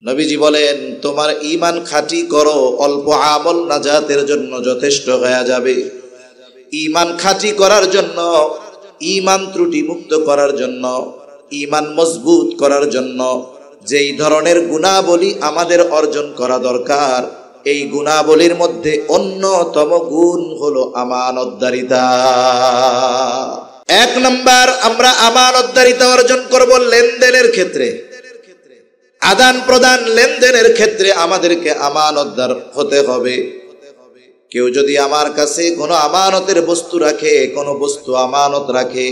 নবীজি বলেন, তোমার ঈমান খাঁটি করো, অল্প আমল নাজাতের জন্য যথেষ্ট হয়ে যাবে। ঈমান খাঁটি করার জন্য, ঈমান ত্রুটি মুক্ত করার জন্য, ঈমান মজবুত করার জন্য যেই ধরনের গুণাবলী আমাদের অর্জন করা দরকার, এই গুণাবলীর মধ্যে অন্যতম গুণ হলো আমানতদারিতা। এক নাম্বার, আমরা আমানতদারিতা অর্জন করব লেনদেনের ক্ষেত্রে। আদান প্রদান লেনদেনের ক্ষেত্রে আমাদেরকে আমানতদার হতে হবে। কেউ যদি আমার কাছে কোনো আমানতের বস্তু রাখে, কোনো বস্তু আমানত রাখে,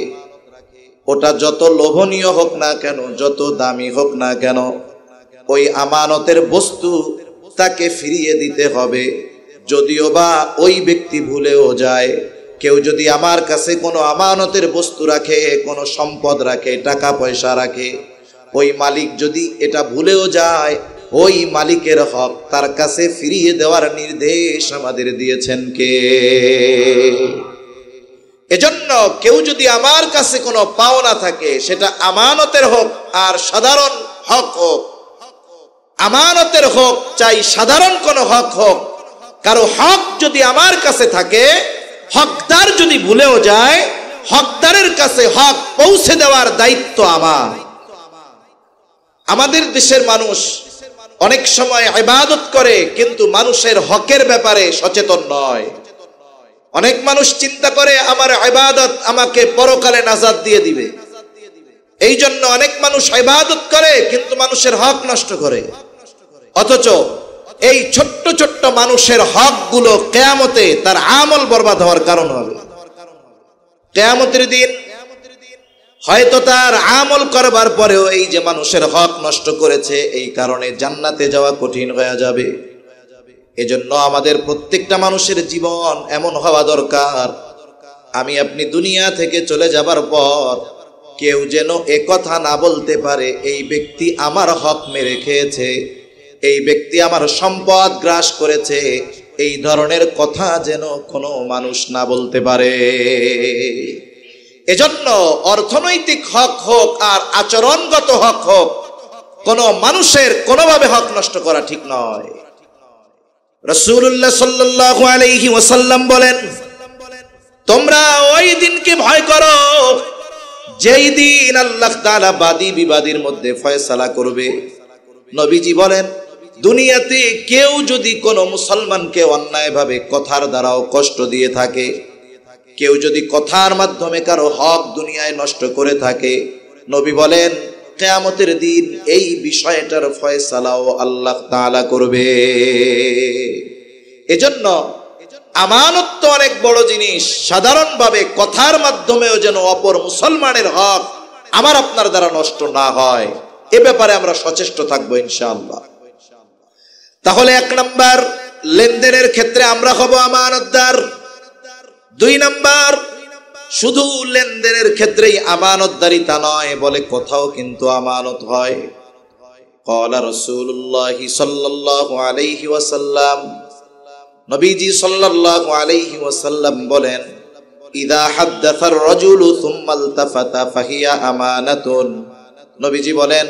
ওটা যত লোভনীয় হোক না কেন, যত দামি হোক না কেন, ওই আমানতের বস্তু তাকে ফিরিয়ে দিতে হবে। যদিও বা ওই ব্যক্তি ভুলেও যায়। কেউ যদি আমার কাছে কোনো আমানতের বস্তু রাখে, কোনো সম্পদ রাখে, টাকা পয়সা রাখে, ওই মালিক যদি এটা ভুলেও যায়, ওই মালিকের হক তার কাছে ফিরিয়ে দেওয়ার নির্দেশ আমাদের দিয়েছেন কে? এজন্য কেউ যদি আমার কাছে কোনো পাওনা থাকে, সেটা আমানতের হোক আর সাধারণ হক হোক, আমানতের হোক চাই সাধারণ কোনো হক হোক, কারো হক যদি আমার কাছে থাকে, হকদার যদি ভুলেও যায়, হকদারের কাছে হক পৌঁছে দেওয়ার দায়িত্ব আমার। আমাদের দেশের মানুষ অনেক সময় ইবাদত করে কিন্তু মানুষের হকের ব্যাপারে সচেতন নয়। অনেক মানুষ চিন্তা করে আমার ইবাদত আমাকে পরকালে নাজাত দিয়ে দিবে। এই জন্য অনেক মানুষ ইবাদত করে কিন্তু মানুষের হক নষ্ট করে। অথচ এই ছোট্ট ছোট্ট মানুষের হকগুলো কিয়ামতে তার আমল বরবাদ হওয়ার কারণ হবে। কিয়ামতের দিন হয়তো তার আমল করবার পরেও এই যে মানুষের হক নষ্ট করেছে, এই কারণে জান্নাতে যাওয়া কঠিন হয়ে যাবে। এজন্য আমাদের প্রত্যেকটা মানুষের জীবন এমন হওয়া দরকার, আমি আপনি দুনিয়া থেকে চলে যাবার পর কেউ যেন এ কথা না বলতে পারে এই ব্যক্তি আমার হক মেরে খেয়েছে, এই ব্যক্তি আমার সম্পদ গ্রাস করেছে, এই ধরনের কথা যেন কোনো মানুষ না বলতে পারে। এজন্য অর্থনৈতিক হক হোক আর আচরণগত হক হোক, কোনো মানুষের কোনোভাবে হক নষ্ট করা ঠিক নয়। রাসূলুল্লাহ সাল্লাল্লাহু আলাইহি ওয়াসাল্লাম বলেন, তোমরা ওই দিনকে ভয় করো যেই দিন আল্লাহ তাআলা বাদী বিবাদীর মধ্যে ফয়সালা করবে। নবীজি বলেন, দুনিয়াতে কেউ যদি কোনো মুসলমানকে অন্যায়ভাবে কথার দ্বারাও কষ্ট দিয়ে থাকে, কেউ যদি কথার মাধ্যমে কারো হক দুনিয়ায় নষ্ট করে থাকে, নবী বলেন কিয়ামতের দিন এই বিষয়টার ফয়সালাও আল্লাহ তাআলা করবে। এজন্য আমানত তো অনেক বড় জিনিস, সাধারণভাবে কথার মাধ্যমেও যেন অপর মুসলমানের হক আমার আপনার দ্বারা নষ্ট না হয়, এ ব্যাপারে আমরা সচেষ্ট থাকবো ইনশাআল্লাহ। তাহলে এক নাম্বার, লেনদেনের ক্ষেত্রে আমরা হব আমানতদার। দুই নাম্বার, শুধু লেনদেনের ক্ষেত্রেই আমানতদারিতা নয়, বলে কোথাও কিন্তু আমানত হয়। ক্বালা রাসূলুল্লাহ সাল্লাল্লাহু আলাইহি ওয়াসাল্লাম, নবীজি সাল্লাল্লাহু আলাইহি ওয়াসাল্লাম বলেন, ইযা হাদ্দাসার রাজুলু সুম্মা ইলতাফাতা ফাহিয়া আমানাতুন। নবীজি বলেন,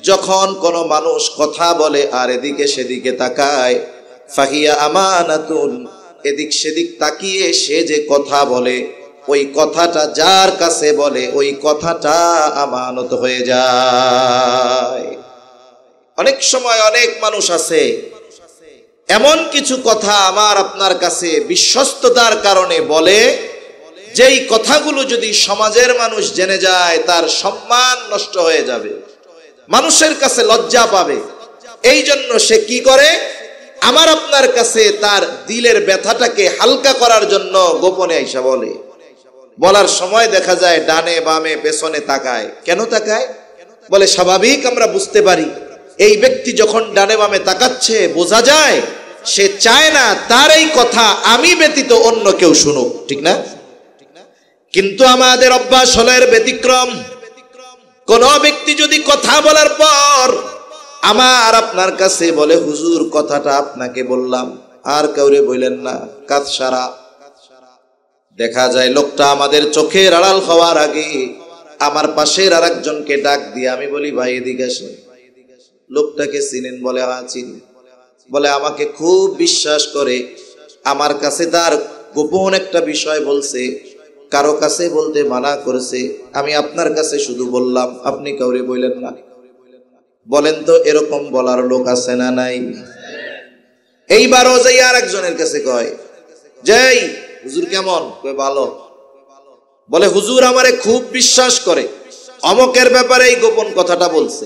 যখন কোনো মানুষ কথা বলে আর এদিকে সেদিকে তাকায়, ফাহিয়া আমানাতুন, এদিক সেদিক তাকিয়ে সে যে কথা বলে, ওই কথাটা যার কাছে বলে ওই কথাটা আমানত হয়ে যায়। অনেক সময় অনেক মানুষ আছে এমন কিছু কথা আমার আপনার কাছে বিশ্বস্ততার কারণে বলে, যেই কথাগুলো যদি সমাজের মানুষ জেনে যায় তার সম্মান নষ্ট হয়ে যাবে, মানুষের কাছে লজ্জা পাবে। এই জন্য সে কি করে, আমার আপনার কাছে তার দিলের ব্যথাটাকে হালকা করার জন্য গোপনে আইসা বলে। বলার সময় দেখা যায় ডানে বামে পেছনে তাকায়। কেন তাকায়? বলে স্বাভাবিক আমরা বুঝতে পারি এই ব্যক্তি যখন ডানে বামে তাকাচ্ছে, বোঝা যায় সে চায় না তার এই কথা আমি ব্যতীত অন্য কেউ শুনুক, ঠিক না? কিন্তু আমাদের অভ্যাস হলো এর ব্যতিক্রম। কোন ব্যক্তি যদি কথা বলার পর আমার আপনার কাছে বলে, হুজুর কথাটা আপনাকে বললাম, আর কাউরে বললেন না, কাজ সারা। দেখা যায় লোকটা আমাদের চোখের আড়াল হওয়ার আগে আমার পাশের আরেকজনকে ডাক দিয়ে আমি বলি, ভাই এদিকে আসেন। লোকটাকে চিনেন? বলে হ্যাঁ চিনি। বলে আমাকে খুব বিশ্বাস করে, আমার কাছে তার গোপন একটা বিষয় বলছে, কারো কাছে বলতে মানা করেছে, আমি আপনার কাছে শুধু বললাম, আপনি কাউরে বললেন না। বলেন তো এরকম বলার লোক আছে না নাই? এইবারও যাই আর একজনের কাছে কয়, যাই হুজুর কেমন? কয় ভালো। বলে হুজুর আমারে খুব বিশ্বাস করে, অমকের ব্যাপারে এই গোপন কথাটা বলছে,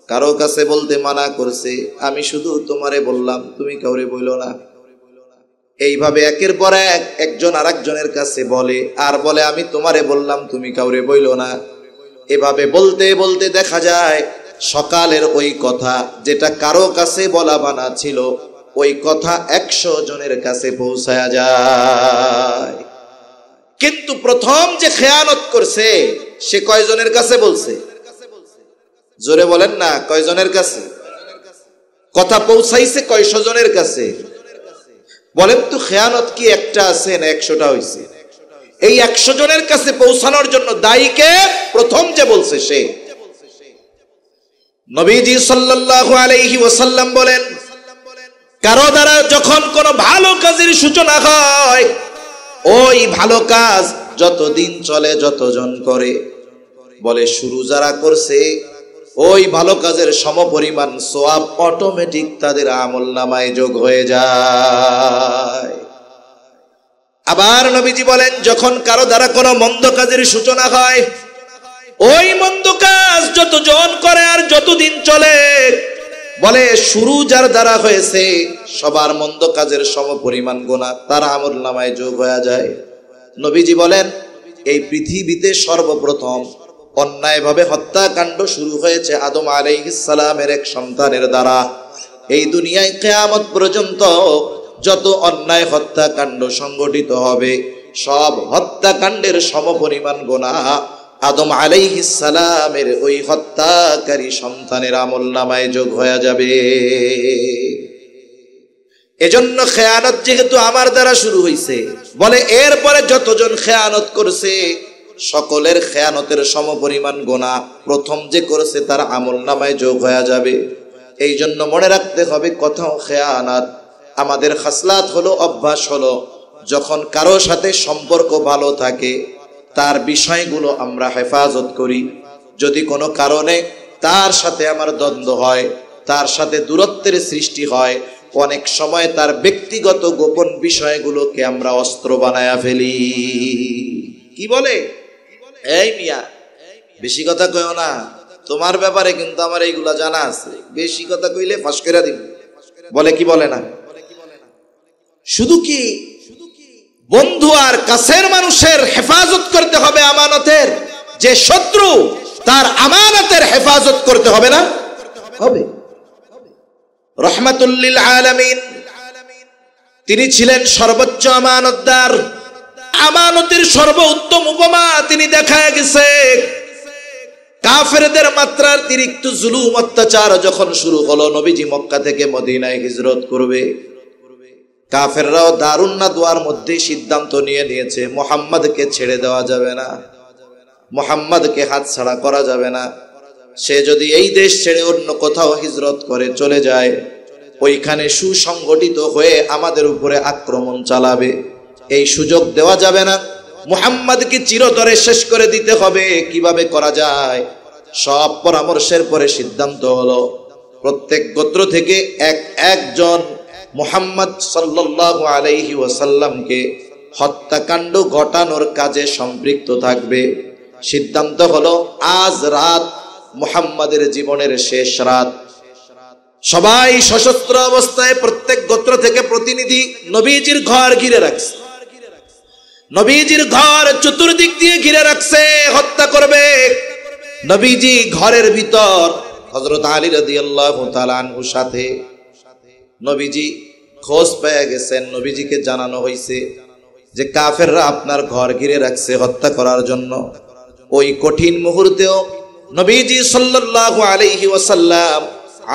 কারো কাছে বলতে মানা করছে, আমি শুধু তোমারে বললাম, তুমি কাউরে বইলো না। এইভাবে একের পর এক একজন আরেকজনের কাছে বলে, আর বলে আমি তোমারে বললাম, তুমি কাউরে বইলো না। এভাবে বলতে বলতে দেখা যায় সকালের ওই কথা যেটা কারো কাছে বলা বানা ছিল, ওই কথা 100 জনের কাছে পৌঁছায়া যায়। কিন্তু প্রথম যে খেয়ানত করছে সে কয়জনের কাছে বলছে? জোরে বলেন না, কয়জনের কাছে কথা পৌঁছাইছে? কয়শো জনের কাছে? বলেন তো খেয়ানত কি একটা আছে না 100টা হইছে? এই 100 জনের কাছে পৌঁছানোর জন্য দায়ীকে প্রথম যে বলছে সে। নবীজি সাল্লাল্লাহু আলাইহি ওয়াসাল্লাম বলেন, কারো দ্বারা যখন কোনো ভালো কাজের সূচনা হয়, ওই ভালো কাজ যতদিন চলে, যতজন করে, বলে শুরু যারা করছে ওই ভালো কাজের সমপরিমাণ সওয়াব অটোমেটিক তাদের আমলনামায় যোগ হয়ে যায়। আবার নবীজি বলেন, যখন কারো দ্বারা কোনো মন্দ কাজের সূচনা হয়, ওই মন্দ কাজ যতজন করে আর যতদিন চলে, বলে শুরু যার দ্বারা হয়েছে সবার মন্দ কাজের সমপরিমাণ গুনাহ তার আমলনামায় যোগ হয়ে যায়। নবীজি বলেন, এই পৃথিবীতে সর্বপ্রথম অন্যায়ভাবে হত্যাকাণ্ড শুরু হয়েছে আদম আলাইহিস সালামের এক সন্তানের দ্বারা। এই দুনিয়ায় কিয়ামত পর্যন্ত যত অন্যায় হত্যাকাণ্ড সংগঠিত হবে, সব হত্যাকাণ্ডের সমপরিমাণ গুনাহ আদম আলাইহিস সালামের ওই হত্যাকারী সন্তানের আমলনামায় যোগ হয়ে যাবে। এজন্য খেয়ানত যেহেতু আমার দ্বারা শুরু হয়েছে, বলে এরপরে যতজন খেয়ানত করছে সকলের খেয়ানতের সমপরিমাণ গুনাহ প্রথম যে করেছে তার আমলনামায় যোগ হয়ে যাবে। এই জন্য মনে রাখতে হবে, কোথাও খেয়ানত আমাদের খাসলাত হলো, অভ্যাস হলো, যখন কারো সাথে সম্পর্ক ভালো থাকে তার বিষয়গুলো আমরা হেফাজত করি। যদি কোনো কারণে তার সাথে আমার দ্বন্দ্ব হয়, তার সাথে দূরত্বের সৃষ্টি হয়, অনেক সময় তার ব্যক্তিগত গোপন বিষয়গুলোকে আমরা অস্ত্র বানায়া ফেলি। কি বলে, এই মিয়া বেশি কথা কইও না, তোমার ব্যাপারে কিন্তু আমার এইগুলা জানা আছে, বেশি কথা কইলে ফাঁস করে দিব। বলে কি বলে না? শুধু কি বন্ধু আর কাছের মানুষের হেফাজত করতে হবে আমানতের, যে শত্রু তার আমানতের হেফাজত করতে হবে না? হবে। রহমাতুল লিল আলামিন, তিনি ছিলেন সর্বোচ্চ আমানতদার। আমানতের সর্বোত্তম উপমা তিনি দেখায় গেছে। কাফেরদের মাত্রাতিরিক্ত জুলুম অত্যাচার যখন শুরু হলো, নবীজি মক্কা থেকে মদিনায় হিজরত করবে, কাফেররাও দারুন নাদওয়ার মধ্যে সিদ্ধান্ত নিয়েছে মুহাম্মদকে ছেড়ে দেওয়া যাবে না, মুহাম্মদকে হাতছাড়া করা যাবে না। সে যদি এই দেশ ছেড়ে অন্য কোথাও হিজরত করে চলে যায়, ওইখানে সুসংগঠিত হয়ে আমাদের উপরে আক্রমণ চালাবে, এই সুযোগ দেওয়া যাবে না। মুহাম্মদকে চিরতরে শেষ করে দিতে হবে। কিভাবে করা যায়? সব পরামর্শের পরে সিদ্ধান্ত হলো, প্রত্যেক গোত্র থেকে একজন মুহাম্মদ সাল্লাল্লাহু আলাইহি ওয়াসাল্লামকে হত্যাকাণ্ড ঘটানোর কাজে সম্পৃক্ত থাকবে। সিদ্ধান্ত হলো, আজ রাত মুহাম্মাদের জীবনের শেষ রাত। সবাই সশস্ত্র অবস্থায় প্রত্যেক গোত্র থেকে প্রতিনিধি নবীজির ঘর ঘিরে রাখছে। নবীজির ঘর চতুর্দিক দিয়ে ঘিরে রাখছে, হত্যা করবে। নবীজি ঘরের ভিতর হযরত আলী রাদিয়াল্লাহু তাআলা আনহুর সাথে। নবীজি খোঁজ পেয়ে গেছেন, নবীজিকে জানানো হয়েছে যে কাফেররা আপনার ঘর ঘিরে রাখছে হত্যা করার জন্য। ওই কঠিন মুহূর্তেও নবীজি সাল্লাল্লাহু আলাইহি ওয়াসাল্লাম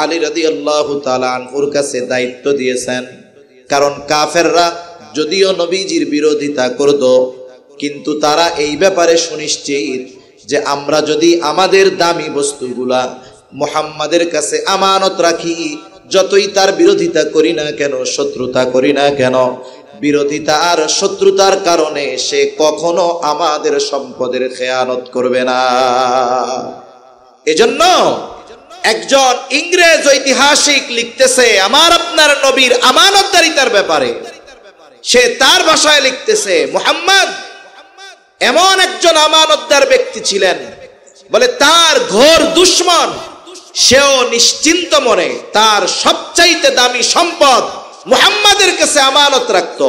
আলী রাদিয়াল্লাহু তাআলা আনহুর কাছে দায়িত্ব দিয়েছেন। কারণ কাফেররা যদিও নবীজির বিরোধিতা করত, কিন্তু তারা এই ব্যাপারে সুনিশ্চিত যে আমরা যদি আমাদের দামি বস্তুগুলা মুহাম্মাদের কাছে আমানত রাখি, যতই তার বিরোধিতা করি না কেন, শত্রুতা করি না কেন, বিরোধিতা আর শত্রুতার কারণে সে কখনো আমাদের সম্পদের খেয়ানত করবে না। এজন্য একজন ইংরেজ ঐতিহাসিক লিখতেছে আমার আপনার নবীর আমানতদারিতার ব্যাপারে, সে তার ভাষায় লিখতেছে মুহাম্মদ এমন একজন আমানতদার ব্যক্তি ছিলেন, বলে তার ঘোর দুশমন সেও নিশ্চিন্ত মনে তার সবচাইতে দামি সম্পদ মুহাম্মাদের কাছে আমানত রাখত।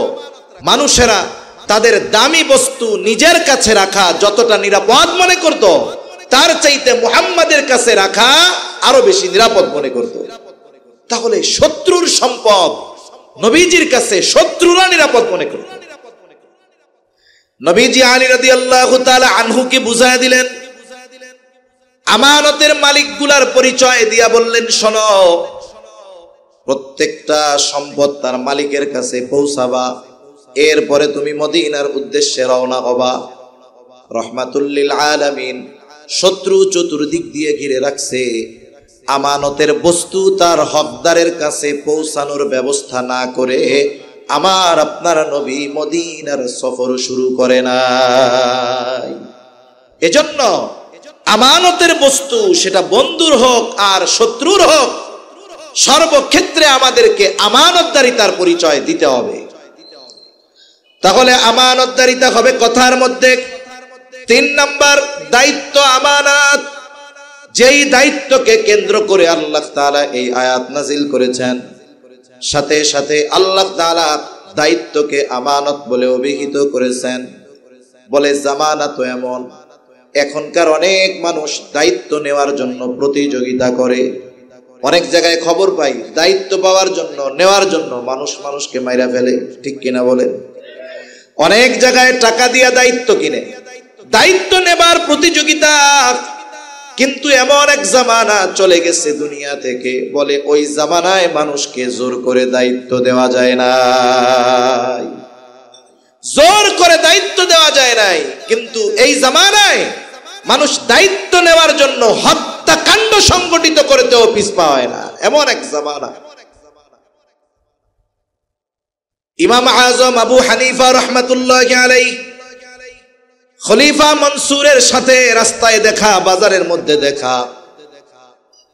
মানুষেরা তাদের দামি বস্তু নিজের কাছে রাখা যতটা নিরাপদ মনে করত, তার চাইতে মুহাম্মাদের কাছে রাখা আরো বেশি নিরাপদ মনে করত। তাহলে শত্রুর সম্পদ নবীজির কাছে শত্রুরা নিরাপদ মনে করত। নবীজি আলী রাদিয়াল্লাহু তাআলা আনহুকে বুঝায় দিলেন, আমানতের মালিকগুলার পরিচয় দিয়া বললেন, শোনো, প্রত্যেকটা সম্পদ তার মালিকের কাছে পৌঁছাবা, এরপরে তুমি মদিনার উদ্দেশ্যে রওনা হবা। রহমাতুল লিল আলামিন শত্রু চতুর্দিক দিয়ে ঘিরে রাখছে, আমানতের বস্তু তার হকদারের কাছে পৌঁছানোর ব্যবস্থা না করে আমার আপনার নবী মদিনার সফর শুরু করে নাই। এজন্য আমানতের বস্তু সেটা বন্ধুর হোক আর শত্রুর হোক, সর্বক্ষেত্রে আমাদেরকে আমানতদারিতার পরিচয় দিতে হবে। তাহলে আমানতদারিতা হবে কথার মধ্যে। 3 নাম্বার দায়িত্ব আমানত, যেই দায়িত্বকে কেন্দ্র করে আল্লাহ তাআলা এই আয়াত নাজিল করেছেন, সাথে সাথে আল্লাহ তাআলা দায়িত্বকে আমানত বলে অভিহিত করেছেন। বলে জামানা তো এমন, এখনকার অনেক মানুষ দায়িত্ব নেওয়ার জন্য প্রতিযোগিতা করে। অনেক জায়গায় খবর পাই দায়িত্ব পাওয়ার জন্য, নেওয়ার জন্য মানুষ মানুষকে মাইরা ফেলে, ঠিক কিনা বলেন? অনেক জায়গায় টাকা দিয়া দায়িত্ব কিনে, দায়িত্ব নেবার প্রতিযোগিতা। কিন্তু এমন এক জামানা চলে গেছে দুনিয়া থেকে, বলে ওই জামানায় মানুষকে জোর করে দায়িত্ব দেওয়া যায় না, জোর করে দায়িত্ব দেওয়া যায় নাই। কিন্তু এই জামানায় মানুষ দায়িত্ব নেওয়ার জন্য হত্যাকাণ্ড সংগঠিত করতেও পিছপা হয় না, এমন এক জামানা। ইমাম আজম আবু হানিফা রাহমাতুল্লাহি আলাইহি খলিফা মনসুরের সাথে রাস্তায় দেখা, বাজারের মধ্যে দেখা।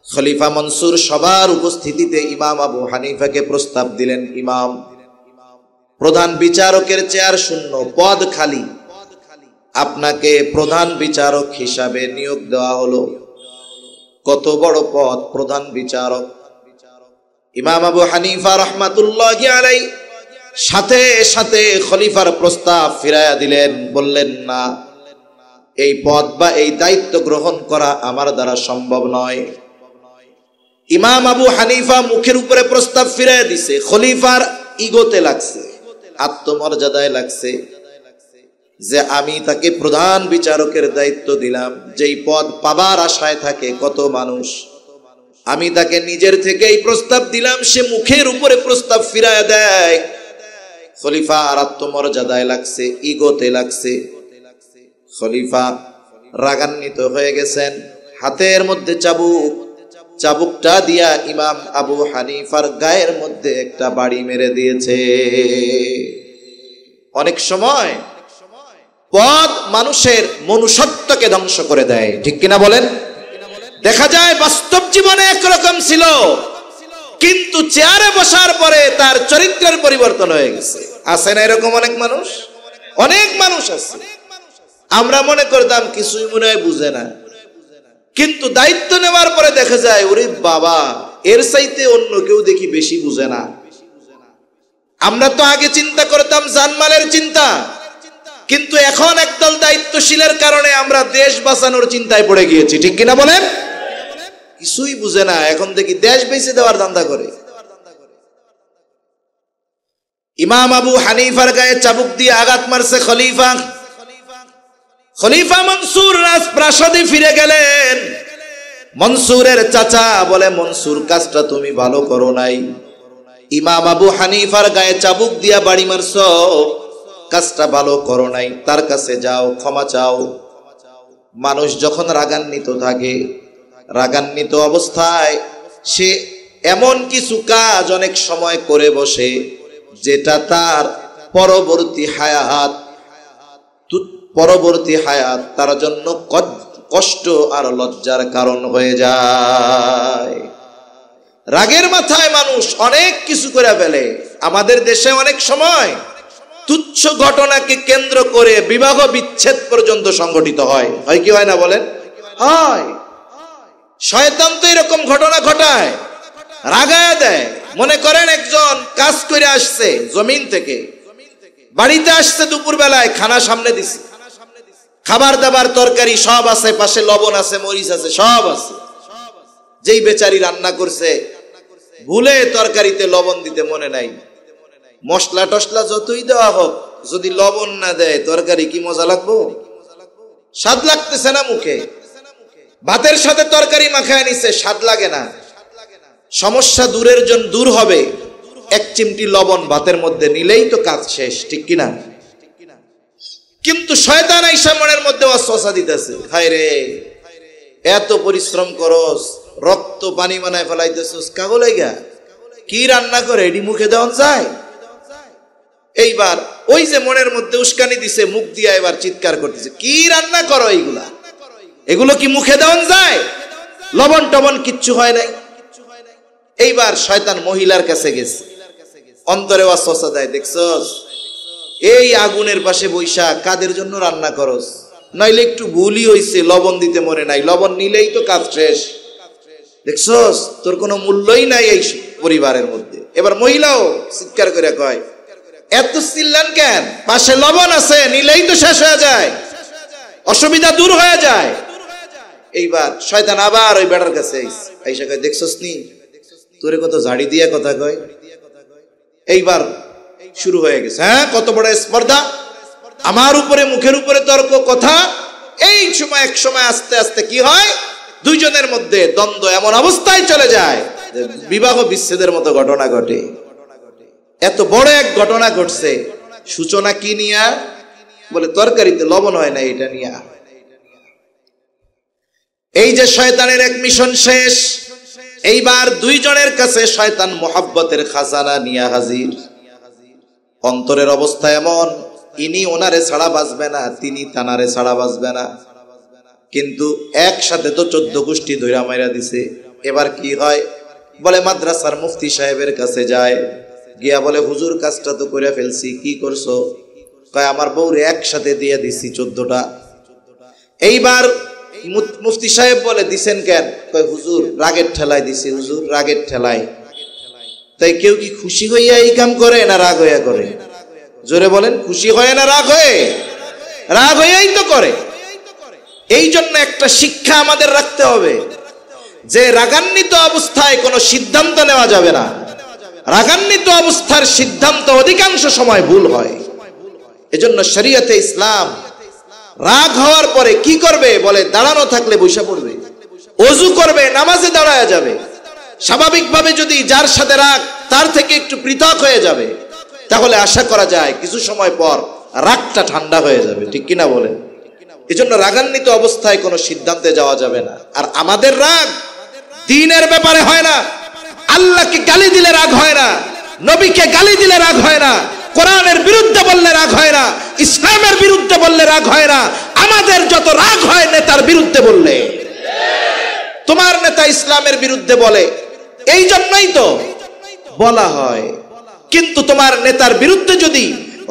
খলিফা মনসুর সবার উপস্থিতিতে ইমাম আবু হানিফাকে প্রস্তাব দিলেন, ইমাম, প্রধান বিচারকের চেয়ার শূন্য, পদ খালি, আপনাকে প্রধান বিচারক হিসাবে নিয়োগ দেওয়া হলো। কত বড় পদ, প্রধান বিচারক। ইমাম আবু হানিফা রাহমাতুল্লাহি আলাইহি সাথে সাথে খলিফার প্রস্তাব ফিরাইয়া দিলেন, বললেন না, এই পদ বা এই দায়িত্ব গ্রহণ করা আমার দ্বারা সম্ভব নয়। ইমাম আবু হানিফা মুখের উপরে প্রস্তাব ফিরাইয়া দিছে, খলিফার ইগোতে লাগছে, আত্মমর্যাদায় লাগছে যে আমি তাকে প্রধান বিচারকের দায়িত্ব দিলাম, যেই পদ পাবার আশায় থাকে কত মানুষ, আমি তাকে নিজের থেকে এই প্রস্তাব দিলাম, সে মুখের উপরে প্রস্তাব ফিরাইয়া দেয়। খলিফা আর আত্মমর্যাদায় লাগছে, ইগোতে লাগছে। খলিফা রাগান্বিত হয়ে গেছেন, হাতের মধ্যে চাবুক, চাবুকটা দিয়া ইমাম আবু হানিফার গায়ের মধ্যে একটা বাড়ি মেরে দিয়েছে। অনেক সময় পদ মানুষের মনুষ্যত্বকে ধ্বংস করে দেয়, ঠিক কিনা বলেন? দেখা যায় বাস্তব জীবনে একরকম ছিল, কিন্তু চেয়ারে বসার পরে তার চরিত্রের পরিবর্তন হয়ে গেছে। আছে না এরকম অনেক মানুষ? অনেক মানুষ আছে। আমরা মনে করতাম কিছুই মনে হয় বুঝে না, কিন্তু দায়িত্ব নেওয়ার পরে দেখা যায় ওরে বাবা, এর চাইতে অন্য কেউ দেখি বেশি বুঝে না। আমরা তো আগে চিন্তা করতাম জানমালের চিন্তা, কিন্তু এখন একদল দায়িত্বশীলের কারণে আমরা দেশ বাঁচানোর চিন্তায় পড়ে গিয়েছি, ঠিক কিনা বলেন? কিছুই বুঝে না, এখন দেখি দেশ বেঁচে দেওয়ার ধান্দা করে। ইমাম আবু হানিফার গায়ে চাবুক দিয়ে আঘাত মারছে খলিফা। খলিফা মনসুর রাজপ্রাসাদে ফিরে গেলেন। মনসুরের চাচা বলে, মনসুর, কাজটা তুমি ভালো করো নাই, ইমাম আবু হানিফার গায়ে চাবুক দিয়া বাড়ি মারছো, কাজটা ভালো করো নাই, তার কাছে যাও, ক্ষমা চাও। মানুষ যখন রাগান্বিত থাকে রাগান্বিত অবস্থায় সে এমন কিছু কাজ অনেক সময় করে বসে যেটা তার পরবর্তী হায়াত তার জন্য কষ্ট আর লজ্জার কারণ হয়ে যায়। রাগের মাথায় মানুষ অনেক কিছু করে ফেলে। আমাদের দেশে অনেক সময় তুচ্ছ ঘটনাকে কেন্দ্র করে বিবাহ বিচ্ছেদ পর্যন্ত সংঘটিত হয় কি হয় না বলেন? হয়। শয়তান তো এরকম ঘটনা ঘটায়, রাগায় দেয়। মনে করেন একজন কাজ করে আসছে জমিন থেকে, বাড়িতে আসছে দুপুর বেলায়, খানা সামনে দিছে, খাবার দাবার তরকারি সব আছে, পাশে লবণ আছে, মরিচ আছে, সব আছে। যেই বেচারি রান্না করছে ভুলে তরকারিতে লবণ দিতে মনে নাই। মশলা টসলা যতই দেওয়া হোক, যদি লবণ না দেয় তরকারি কি মজা লাগবো? স্বাদ লাগতেছে না মুখে। ভাতের সাথে তরকারি মাখায় নিছে, স্বাদ লাগে না। সমস্যা দূর হবে, এক চিমটি লবণ ভাতের মধ্যে নিলেই তো কাজ শেষ, ঠিক কিনা? কিন্তু শয়তান আইসা মনের মধ্যে ওয়াসওয়াসা দিতেছে, হায় রে এত পরিশ্রম করস, রক্ত পানি বানায় ফেলাইতেছস, কাগলাইগা কি রান্না করে এডি মুখে দেওয়া যায়? এইবার ওই যে মনের মধ্যে উস্কানি দিছে, মুখ দিয়া এবার চিৎকার করতেছে, কি রান্না করো এইগুলা, এগুলো কি মুখে দেওয়া যায়? লবণ টবণ কিচ্ছু হয় নাই। এইবার শয়তান মহিলার কাছে গেছে, অন্তরে ওয়াসওয়াসা দেয়, দেখছস এই আগুনের পাশে বৈশা কাদের জন্য রান্না করস? নইলে একটু ভুলই হইছে, লবণ দিতে মনে নাই, লবণ নিলেই তো কাজ শেষ। দেখছস তোর কোনো মূল্যই নাই এই পরিবারের মধ্যে। এবার মহিলাও চিৎকার করে কয়, এত চিল্লান কেন? পাশে লবণ আছে, নিলেই তো শেষ হয়ে যায়, অসুবিধা দূর হয়ে যায়। এইবার শয়তান আবার ওই বেটার কাছে আইসা কয়, দেখছস নি তোরে কত ঝাড়ি দিয়া কথা কয়। এইবার শুরু হয়ে গেছে, হ্যাঁ কত বড় স্পর্ধা, আমার উপরে, মুখের উপরে তর্ক, কথা। এই সময় এক সময় আস্তে আস্তে কি হয়, দুইজনের মধ্যে দ্বন্দ্ব এমন অবস্থায় চলে যায় বিবাহ বিচ্ছেদের মতো ঘটনা ঘটে। এত বড় এক ঘটনা ঘটছে, সূচনা কি নিয়া? বলে তরকারিতে লবণ হয় না, এটা নিয়া। এই যে শয়তানের এক মিশন শেষ। এইবার দুইজনের কাছে শয়তান মোহাব্বতের খাজানা নিয়ে হাজির। অন্তরের অবস্থা এমন, ইনি ওনারে ছাড়া বাঁচবে না, তিনি তানারে ছাড়া বাঁচবে না। কিন্তু একসাথে তো 14 গোষ্ঠী ধইরা মাইরা দিছে। এবার কি হয়, বলে মাদ্রাসার মুফতি সাহেবের কাছে যায়, গিয়া বলে হুজুর কাজটা তো করে ফেলছি, কি করছো? কয় আমার বউরে একসাথে দিয়ে দিছি 14টা। এইবার মুফতি সাহেব বলে, দিছেন কেন? কয় হুজুর রাগের ঠেলায় দিছি, হুজুর রাগের ঠেলায়। তাই কেউ কি খুশি হইয়া এই কাম করে না রাগ হইয়া করে? জোরে বলেন, খুশি হয়ে না রাগ হয়ে? রাগ হইয়াই তো করে। এই জন্য একটা শিক্ষা আমাদের রাখতে হবে যে রাগান্বিত অবস্থায় কোনো সিদ্ধান্ত নেওয়া যাবে না। রাগান্বিত অবস্থার সিদ্ধান্ত অধিকাংশ সময় ভুল হয়। এজন্য শরীয়তে ইসলাম রাগ হওয়ার পরে কি করবে? বলে দাঁড়ানো থাকলে বসে পড়বে, ওযু করবে, নামাজে দাঁড়ায়া যাবে। স্বাভাবিকভাবে যদি যার সাথে রাগ তার থেকে একটু পৃথক হয়ে যাবে, তাহলে আশা করা যায় কিছু সময় পর রাগটা ঠান্ডা হয়ে যাবে, ঠিক কিনা বলেন? এজন্য রাগান্বিত অবস্থায় কোনো সিদ্ধান্তে যাওয়া যাবে না। আর আমাদের রাগ দ্বীনের ব্যাপারে হয় না, আল্লাহকে গালি দিলে রাগ হয় না, নবীকে গালি দিলে রাগ হয় না, কোরআনের বিরুদ্ধে বললে রাগ হয় না, ইসলামের বিরুদ্ধে বললে রাগ হয় না। আমাদের যত রাগ হয় নেতার বিরুদ্ধে বললে। তোমার নেতা ইসলামের বিরুদ্ধে বলে, এই জন্যই তো বলা হয়। কিন্তু তোমার নেতার বিরুদ্ধে যদি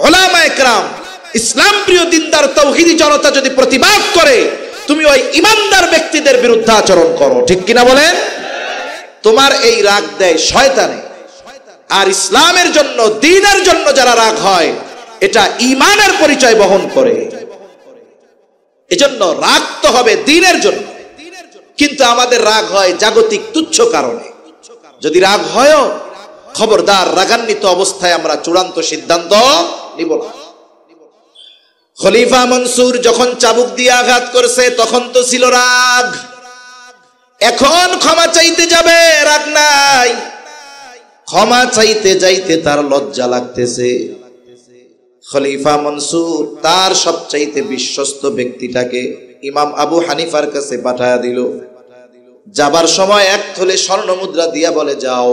উলামায়ে কেরাম, ইসলাম প্রিয় দিনদার তাওহীদি জনতা যদি প্রতিবাদ করে, তুমি ওই ইমানদার ব্যক্তিদের বিরুদ্ধে আচরণ করো, ঠিক কিনা বলেন? তোমার এই রাগ দেয় শয়তানে। আর ইসলামের জন্য, দ্বীনের জন্য যারা রাগ হয়, এটা ঈমানের পরিচয় বহন করে। এজন্য রাগ তো হবে দ্বীনের জন্য, কিন্তু আমাদের রাগ হয় জাগতিক তুচ্ছ কারণে। যদি রাগ হয়, খবরদার রাগান্বিত অবস্থায় আমরা চূড়ান্ত সিদ্ধান্ত নিব না। খলিফা মনসুর যখন চাবুক দিয়ে আঘাত করছে তখন তো ছিল রাগ, এখন ক্ষমা চাইতে যাবে, রাগ নাই। ক্ষমা চাইতে যাইতে তার লজ্জা লাগতেছে। খলিফা মনসুর তার সবচাইতে বিশ্বস্ত ব্যক্তিটাকে ইমাম আবু হানিফার কাছে পাঠায়া দিল। যাবার সময় এক থলে স্বর্ণ মুদ্রা দিয়া বলে যাও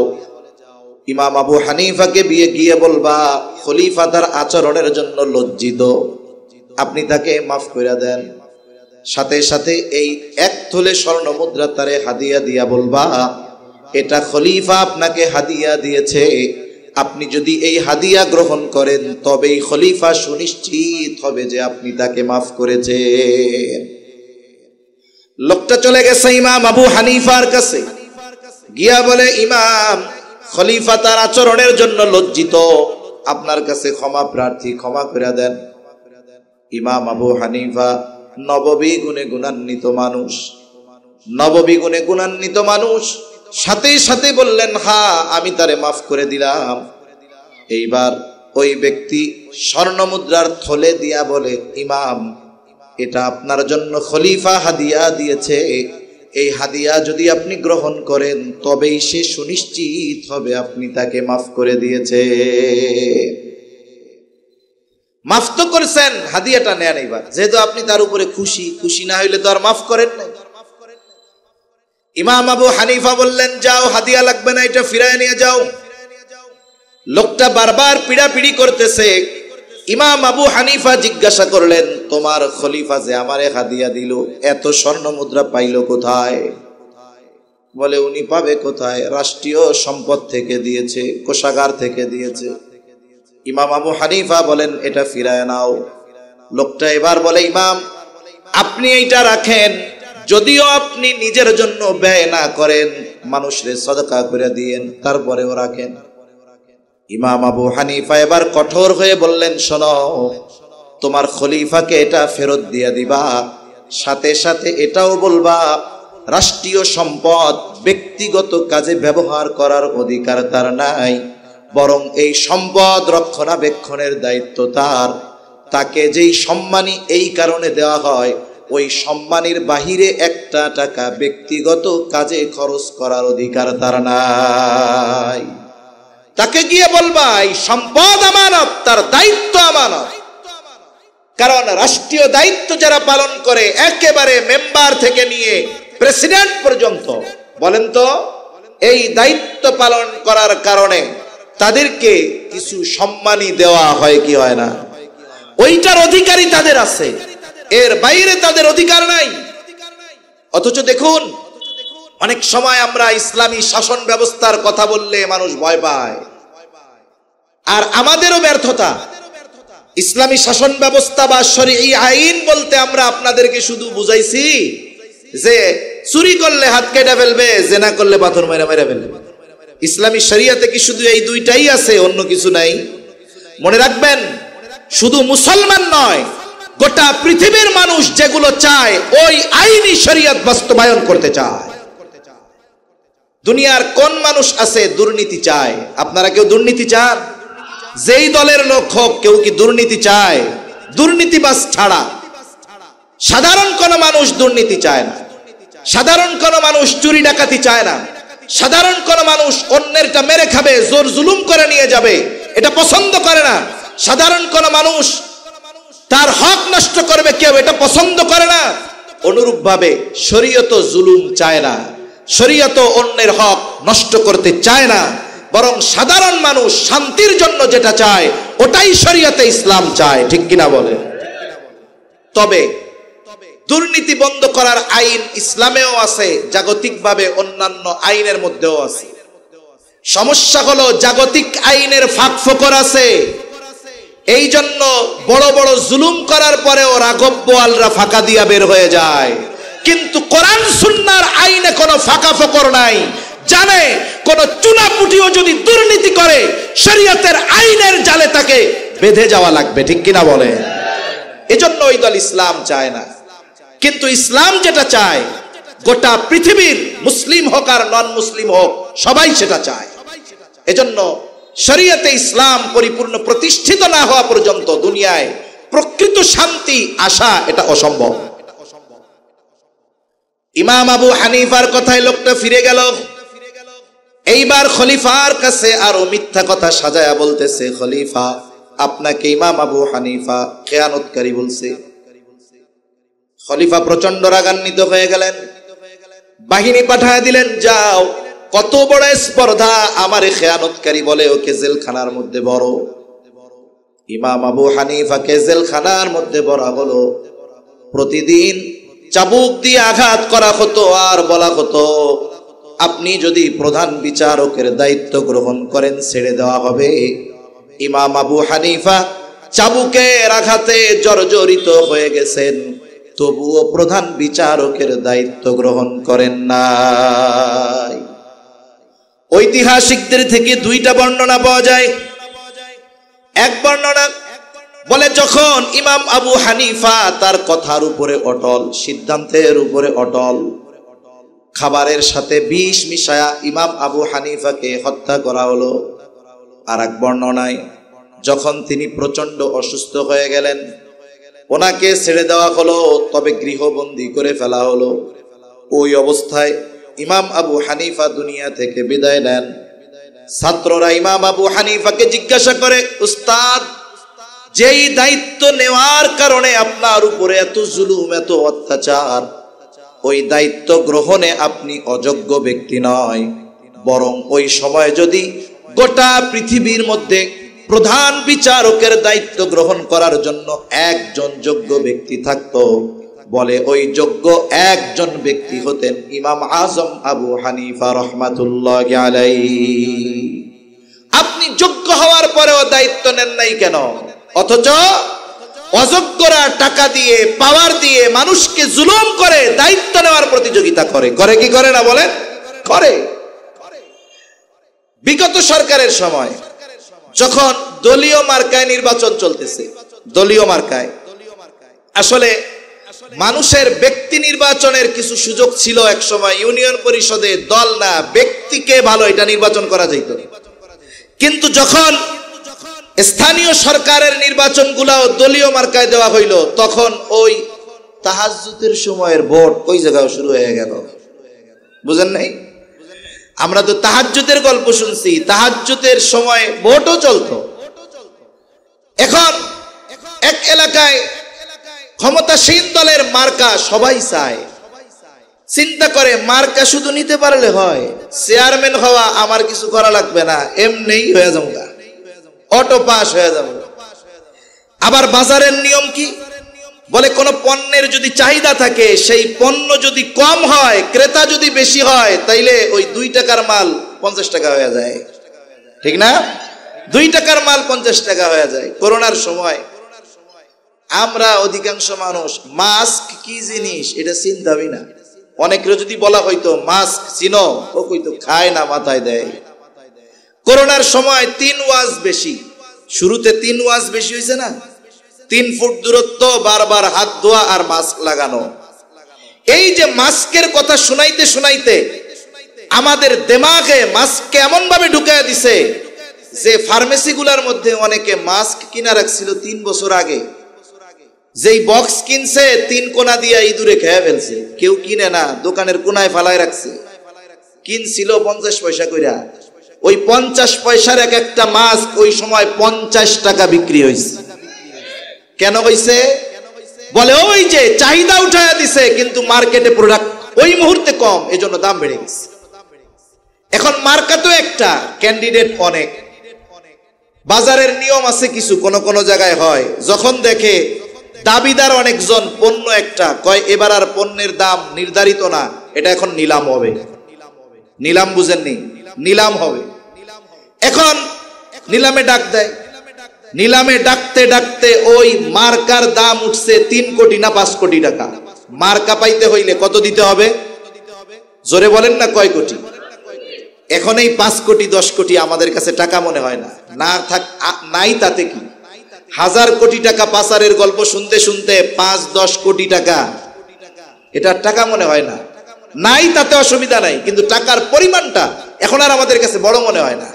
ইমাম আবু হানিফাকে গিয়ে বলবা খলিফা তার আচরণের জন্য লজ্জিত, আপনি তাকে মাফ করে দেন। সাথে সাথে এই এক থলে স্বর্ণ মুদ্রা তারে হাদিয়া দিয়া বলবা এটা খলিফা আপনাকে হাদিয়া দিয়েছে, আপনি যদি এই হাদিয়া গ্রহণ করেন তবেই খলিফা সুনিশ্চিত হবে যে আপনি তাকে মাফ করেছেন। লোকটা চলে গেছে ইমাম আবু হানিফার কাছে, গিয়া বলে ইমাম খলিফা তার আচরণের জন্য লজ্জিত, আপনার কাছে ক্ষমা প্রার্থী, ক্ষমা করে দেন। ইমাম আবু হানিফা নববী গুণে গুণান্বিত মানুষ, নববী গুণে গুণান্বিত মানুষ, সাথে সাথে বললেন হ্যাঁ আমি তারে মাফ করে দিলাম। এইবার ওই ব্যক্তি স্বর্ণ মুদ্রার থলে দিয়া বলে ইমাম এটা আপনার জন্য খলিফা হাদিয়া দিয়েছে, এই হাদিয়া যদি আপনি গ্রহণ করেন তবেই সে সুনিশ্চিত হবে আপনি তাকে মাফ করে দিয়েছে। মাফ তো করছেন, হাদিয়াটা নেন। এইবার যেহেতু আপনি তার উপরে খুশি, খুশি না হইলে তো আর মাফ করেন নাই। ইমাম আবু হানিফা বললেন যাও, হাদিয়া লাগবে না, এটা ফিরায় নিয়ে যাও। লোকটা বারবার পিড়াপিড়ি করতেছে। ইমাম আবু হানিফা জিজ্ঞাসা করলেন তোমার খলিফা যে আমারে হাদিয়া দিল এত স্বর্ণ মুদ্রা পাইল কোথায়? বলে উনি পাবে কোথায়, রাষ্ট্রীয় সম্পদ থেকে দিয়েছে, কোষাগার থেকে দিয়েছে। ইমাম আবু হানিফা বলেন এটা ফিরায় নাও। লোকটা এবার বলে ইমাম আপনি এইটা রাখেন, যদিও আপনি নিজের জন্য ব্যয় না করেন, মানুষরে সদকা করে দিয়েন, তারপরেও রাখেন। ইমাম আবু হানিফা এবার কঠোর হয়ে বললেন শোনো, তোমার খলিফাকে এটা ফেরত দিয়ে দিবা, সাথে সাথে এটাও বলবা রাষ্ট্রীয় সম্পদ ব্যক্তিগত কাজে ব্যবহার করার অধিকার তার নাই, বরং এই সম্পদ রক্ষণাবেক্ষণের দায়িত্ব তার। তাকে যেই সম্মানী এই কারণে দেওয়া হয় ওই সম্মানের বাহিরে একটা টাকা ব্যক্তিগত কাজে খরচ করার অধিকার তার নাই। তাকে গিয়ে বলবা এই সম্পদ আমানত, তার দায়িত্ব আমানত। কারণ রাষ্ট্রীয় দায়িত্ব যারা পালন করে একেবারে মেম্বার থেকে নিয়ে প্রেসিডেন্ট পর্যন্ত, বলেন তো এই দায়িত্ব পালন করার কারণে তাদেরকে কিছু সম্মানী দেওয়া হয় কি হয় না? ওইটার অধিকারী তাদের আছে, এর বাইরে তাদের অধিকার নাই। অথচ দেখুন অনেক সময় আমরা ইসলামী শাসন ব্যবস্থার কথা বললে মানুষ ভয় পায়, আর আমাদেরও ব্যর্থতা। ইসলামী শাসন ব্যবস্থা বা শরীয়ী আইন বলতে আমরা আপনাদেরকে শুধু বুঝাইছি যে চুরি করলে হাত কেটে ফেলবে, জেনা করলে পাথর মেরে মেরে ফেলবে। ইসলামী শরিয়াতে কি শুধু এই দুইটাই আছে, অন্য কিছু নাই? মনে রাখবেন শুধু মুসলমান নয়, গোটা পৃথিবীর মানুষ যেগুলো চায় ওই আইনি শরিয়ত বাস্তবায়ন করতে চায়। দুনিয়ার কোন মানুষ আছে দুর্নীতি চায়? আপনারা কেউ দুর্নীতি চান? যেই দলের লোক হোক, কেউ কি দুর্নীতি চায়? দুর্নীতিবাজ ছাড়া সাধারণ কোন মানুষ দুর্নীতি চায় না, সাধারণ কোন মানুষ চুরি ডাকাতি চায় না, সাধারণ কোন মানুষ অন্যেরটা মেরে খাবে, জোর জুলুম করে নিয়ে যাবে, এটা পছন্দ করে না। সাধারণ কোন মানুষ তার হক নষ্ট করবে কেউ, এটা পছন্দ করে না। অনুরূপভাবে শরীয়ত জুলুম চায় না, শরীয়ত অন্যের হক নষ্ট করতে চায় না, বরং সাধারণ মানুষ শান্তির জন্য যেটা চায় ওটাই শরীয়তে ইসলাম চায়। ঠিক কিনা বলে? তবে দুর্নীতি বন্ধ করার আইন ইসলামেও আছে, জাগতিকভাবে অন্যান্য আইনের মধ্যেও আছে। সমস্যা হলো জাগতিক আইনের ফাঁক ফোকর আছে, এই জন্য বড় বড় জুলুম করার পরেও রাঘব বোয়ালরা ফাঁকা দিয়া বের হয়ে যায়। কিন্তু কোরআন সুন্নাহর আইনে কোনো ফাঁকা ফোকর নাই, জানে কোন চুনাপুটিও যদি দুর্নীতি করে শরীয়তের আইনের জালে তাকে বেঁধে যাওয়া লাগবে। ঠিক কিনা বলে? এজন্য ওই দল ইসলাম চায় না। কিন্তু ইসলাম যেটা চায়, গোটা পৃথিবীর মুসলিম হোক আর নন মুসলিম হোক সবাই সেটা চায়। এজন্য শরীয়তে ইসলাম পরিপূর্ণ প্রতিষ্ঠিত না হওয়া পর্যন্ত দুনিয়ায় প্রকৃত শান্তি আসা এটা অসম্ভব। ইমাম আবু হানিফার কথায় লোকটা ফিরে গেল। এইবার খলিফার কাছে আরো মিথ্যা কথা সাজায়া বলতেছে, খলিফা আপনাকে ইমাম আবু হানিফা খেয়ানতকারী বলছে। খলিফা প্রচন্ড রাগান্বিত হয়ে গেলেন, বাহিনী পাঠায় দিলেন, যাও, কত বড় স্পর্ধা, আমারে খেয়ানতকারী বলে ওকে জেলখানার মধ্যে বড়। ইমাম আবু হানিফাকে জেলখানার মধ্যে বড়া হলো। প্রতিদিন চাবুক দিয়ে আঘাত করা হতো আর বলা হতো, আপনি যদি প্রধান বিচারকের দায়িত্ব গ্রহণ করেন ছেড়ে দেওয়া হবে। ইমাম আবু হানিফা চাবুকের আঘাতে জর্জরিত হয়ে গেছেন, তবুও প্রধান বিচারকের দায়িত্ব গ্রহণ করেন নাই। ঐতিহাসিকদের থেকে দুইটা বর্ণনা পাওয়া যায়। এক বর্ণনা বলে, যখন ইমাম আবু হানিফা তার কথার উপরে অটল, সিদ্ধান্তের উপরে অটল, খাবারের সাথে বিষ মিশায়া ইমাম আবু হানিফাকে হত্যা করা হলো। আর এক বর্ণনায় যখন তিনি প্রচন্ড অসুস্থ হয়ে গেলেন, ওনাকে ছেড়ে দেওয়া হলো, তবে গৃহবন্দী করে ফেলা হলো। ওই অবস্থায় ইমাম আবু হানিফা দুনিয়া থেকে বিদায় নেন। ছাত্ররা ইমাম আবু হানিফাকে জিজ্ঞাসা করে, উস্তাদ, যেই দায়িত্ব নেওয়ার কারণে আপনার উপরে এত জুলুম, এত অত্যাচার, ওই দায়িত্ব গ্রহণে আপনি অযোগ্য ব্যক্তি নয়, বরং ওই সময় যদি গোটা পৃথিবীর মধ্যে প্রধান বিচারকের দায়িত্ব গ্রহণ করার জন্য একজন যোগ্য ব্যক্তি থাকতো, বলে ওই যোগ্য একজন ব্যক্তি হতেন ইমাম আজম আবু হানিফা রহমাতুল্লাহি আলাইহি। আপনি যোগ্য হওয়ার পরেও দায়িত্ব নেন নাই কেন? অথচ অযোগ্যরা টাকা দিয়ে, পাওয়ার দিয়ে মানুষকে জুলুম করে দায়িত্ব নেওয়ার প্রতিযোগিতা করে। করে কি করে না বলেন? করে। বিগত সরকারের সময় যখন দলীয় মার্কায় নির্বাচন চলতেছে, দলীয় মার্কায় আসলে মানুষের ব্যক্তি নির্বাচনের কিছু সুযোগ ছিল। এক সময় ইউনিয়ন পরিষদে দল না ব্যক্তিকে ভালো এটা নির্বাচন করা যেত, কিন্তু যখন স্থানীয় সরকারের নির্বাচনগুলাও দলীয় মার্কায় দেওয়া হইল, তখন ওই তাহাজ্জুদের সময়ের ভোট ওই জায়গায় শুরু হয়ে গেল। বুঝেন নাই? আমরা তো তাহাজ্জুদের গল্প শুনছি, তাহাজ্জুদের সময় ভোটও চলতো। এখন এক এলাকায় ক্ষমতাসীন দলের মার্কা সবাই চায়, চিন্তা করে মার্কা শুধু নিতে পারলে হয়, চেয়ারম্যান হওয়া আমার কিছু করা লাগবে না, এমনিই হয়ে যাবো, অটো পাস হয়ে যাবে। আবার বাজারের নিয়ম কি? বলে কোন পণ্যের যদি চাহিদা থাকে, সেই পণ্য যদি কম হয়, ক্রেতা যদি বেশি হয়, তাইলে ওই 2 টাকার মাল 50 টাকা হয়ে যায়। ঠিক না? 2 টাকার মাল 50 টাকা হয়ে যায়। করোনার সময় আমরা অধিকাংশ মানুষ মাস্ক কি জিনিস এটা চিন্তাই না। অনেকের যদি বলা হইতো মাস্ক চিনো, ও কইতো খায় না, মাথায় দেয়। করোনার সময় 3 ওয়াজ বেশি, শুরুতে 3 ওয়াজ বেশি হয়েছে না, 3 ফুট দূরত্ব, বারবার হাত ধোয়া আর মাস্ক লাগানো। এই যে মাস্কের কথা শুনাইতে শুনাইতে আমাদের দিমাগে মাস্ক এমন ভাবে ঢুকায় দিছে যে ফার্মেসি গুলার মধ্যে অনেকে মাস্ক কিনা রাখছিল 3 বছর আগে, যেই বক্স কিনছে 3 কোনা দিয়া ইঁদুরে খেয়ে ফেলছে। কেউ কিনে না, দোকানের কোনায় ফালায় রাখছে। কিনছিল 50 পয়সা কইরা, ওই 50 পয়সার এক একটা মাস্ক ওই সময় 50 টাকা বিক্রি হয়েছে। কেন হয়েছে? বলে ওই যে চাহিদা উঠায়া দিছে, কিন্তু মার্কেটে প্রোডাক্ট ওই মুহূর্তে কম, এজন্য দাম বেড়ে গেছে। এখন মার্কা তো একটা, ক্যান্ডিডেট অনেক। বাজারের নিয়ম আছে কিছু, কোন কোন জায়গায় হয়, যখন দেখে দাবিদার অনেকজন, পণ্য একটা, কয় এবার আর পণ্যের দাম নির্ধারিত না, এটা এখন নিলাম হবে। নিলাম বুঝেননি? নিলাম হবে। এখন নিলামে ডাক দেয়, নিলামে ডাকতে ডাকতে ওই মার্কার দাম উঠছে 3 কোটি না 5 কোটি টাকা। মার্কা পাইতে হইলে কত দিতে হবে? জোরে বলেন না, কয় কোটি? এখন এই 5 কোটি 10 কোটি আমাদের কাছে টাকা মনে হয় না, না থাক নাই তাতে কি, 1000 কোটি টাকা পাচারের গল্প শুনতে শুনতে 5-10 কোটি টাকা, এটা টাকা মনে হয় না। নাই তাতে অসুবিধা নাই, কিন্তু টাকার পরিমাণটা এখন আর আমাদের কাছে বড় মনে হয় না।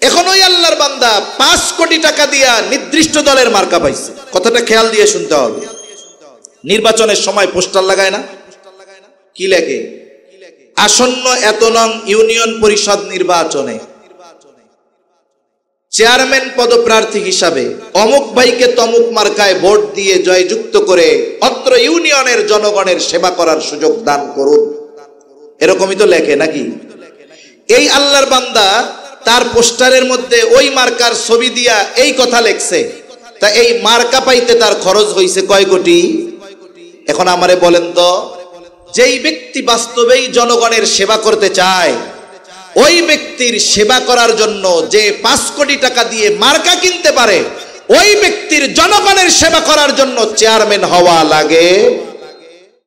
এখন ওই আল্লাহর বান্দা 5 কোটি টাকা দিয়া নির্দিষ্ট দলের মার্কা পাইছে। কথাটা খেয়াল দিয়ে শুনতে হবে। নির্বাচনের সময় পোস্টার লাগায় না? কি লেখে? আসন্ন এত নং ইউনিয়ন পরিষদ নির্বাচনে চেয়ারম্যান পদপ্রার্থী হিসাবে অমুক ভাইকে তমুক মার্কায় ভোট দিয়ে জয়যুক্ত করে অত্র ইউনিয়নের জনগণের সেবা করার সুযোগ দান করুন। এরকমই তো লেখে নাকি? এই আল্লাহর বান্দা তার পোস্টারের মধ্যে ওই মার্কার ছবি দিয়া এই কথা লেখছে, তা এই মার্কা পাইতে তার খরচ হইছে কয় কোটি? এখন আমারে বলেন তো, যেই ব্যক্তি বাস্তবেই জনগণের সেবা করতে চায়, ওই ব্যক্তির সেবা করার জন্য যে 5 কোটি টাকা দিয়ে মার্কা কিনতে পারে, ওই ব্যক্তির জনগণের সেবা করার জন্য চেয়ারম্যান হওয়া লাগে